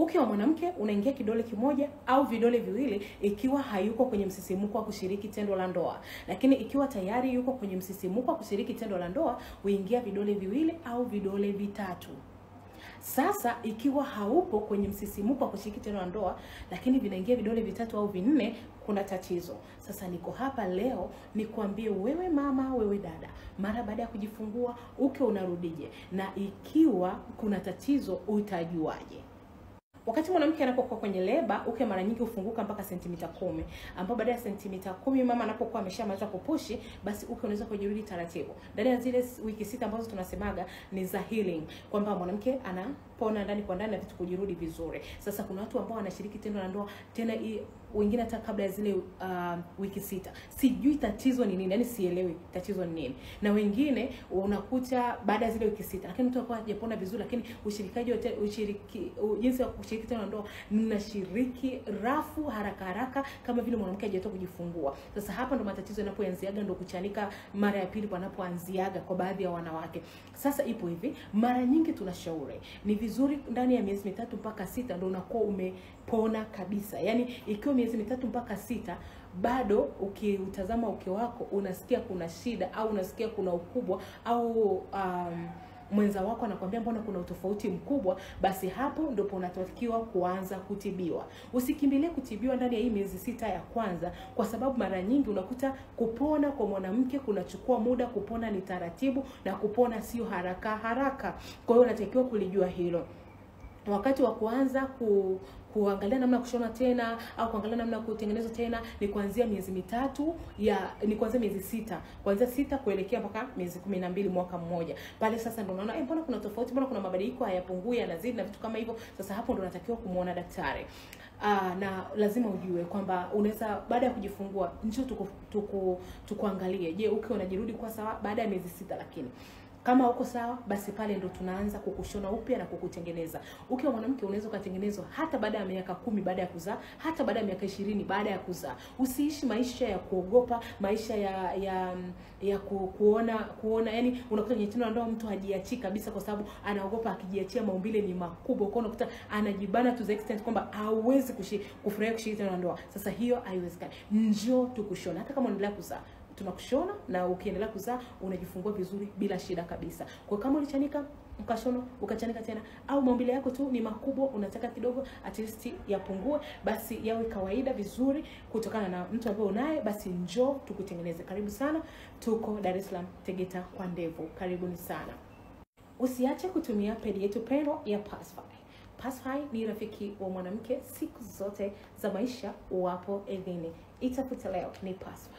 Uke wa mwanamke unaingia kidole kimoja au vidole viwili ikiwa hayuko kwenye msisimuko wa kushiriki tendo la ndoa. Lakini ikiwa tayari yuko kwenye msisimuko wa kushiriki tendo la ndoa, huingia vidole viwili au vidole vitatu. Sasa ikiwa haupo kwenye msisimuko wa kushiriki tendo la ndoa, lakini vinaingia vidole vitatu au vinne, kuna tatizo. Sasa niko hapa leo nikwambie wewe mama, wewe dada, mara baada ya kujifungua uke unarudije, na ikiwa kuna tatizo utajuaje? Wakati mwanamke anapokuwa kwenye leba, uke mara nyingi ufunguka mpaka sentimita 10, ambapo baada ya sentimita 10 mama anapokuwa ameshamaliza kupushi, basi uke unaweza kujirudi taratibu. Ndani ya zile wiki 6 ambazo tunasemaga ni za healing, kwamba mwanamke anapona ndani kwa ndani na vitu kujirudi vizuri. Sasa kuna watu ambao wanashiriki tendo la ndoa tena wengine hata kabla ya zile wiki 6. Sijui tatizo ni nini, yani sielewi tatizo ni nini. Na wengine unakuta baada ya zile wiki 6, lakini mtu akawa hajapona vizuri, lakini jinsi ya kushiriki tendo la ndoa mnashiriki rafu haraka kama vile mwanamke hajatoka kujifungua. Sasa hapa ndo matatizo yanapoanziaga, ndo kuchanika mara ya pili panapoanziaga kwa baadhi ya wanawake. Sasa ipo hivi, mara nyingi tunashauri ni vizuri ndani ya miezi 3 mpaka 6 ndo unakuwa umepona kabisa. Yani ikiwa miezi 3 mpaka 6 bado ukiutazama uke wako unasikia kuna shida au unasikia kuna ukubwa au mwenza wako anakuambia mbona kuna utofauti mkubwa, basi hapo ndipo unatakiwa kuanza kutibiwa. Usikimbilie kutibiwa ndani ya hii miezi 6 ya kwanza, kwa sababu mara nyingi unakuta kupona kwa mwanamke kunachukua muda. Kupona ni taratibu na kupona sio haraka. Kwa hiyo unatakiwa kulijua hilo. Wakati wa kuanza kuangalia namna kushona tena au kuangalia namna kutengeneza tena ni kuanzia miezi 3 ni kuanzia miezi 6, kuanzia 6 kuelekea mpaka miezi 12, mwaka mmoja. Pale sasa ndio unaona mbona kuna tofauti, mbona kuna mabadiliko hayapungui, yanazidi na vitu kama hivyo. Sasa hapo ndio unatakiwa kumuona daktari. Na lazima ujue kwamba unaweza baada ya kujifungua njoo tukuangalie, je, uke unajirudi kwa sawa baada ya miezi 6. Lakini kama uko sawa, basi pale ndo tunaanza kukushona upya na kukutengeneza. Ukiwa mwanamke unaweza kutengenezwa hata baada ya miaka 10 baada ya kuzaa, hata baada ya miaka 20 baada ya kuzaa. Usiishi maisha ya kuogopa, maisha ya kuona yani unakuta kwenye tendo la ndoa mtu hajiachii kabisa kwa sababu anaogopa akijiachia maumbile ni makubwa. Kwa unakuta anajibana to the extent kwamba hauwezi kufurahia kushiriki tendo la ndoa. Sasa hiyo haiwezekani. Njoo tukushona hata kama unaendelea kuzaa. Tunakushona na ukiendelea kuzaa unajifungua vizuri bila shida kabisa. Kwa kama ulichanika ukashona ukachanika tena, au maumbile yako tu ni makubwa unataka kidogo at least yapungue, basi yawe kawaida vizuri kutokana na mtu ambaye unaye, basi njoo tukutengeneze. Karibu sana, tuko Dar es Salaam Tegeta kwa Ndevu. Karibuni sana. Usiache kutumia pedi yetu pendwa ya Pasfy. Pasfy ni rafiki wa mwanamke siku zote za maisha uwapo edhini. Itafuta leo ni Pasfy.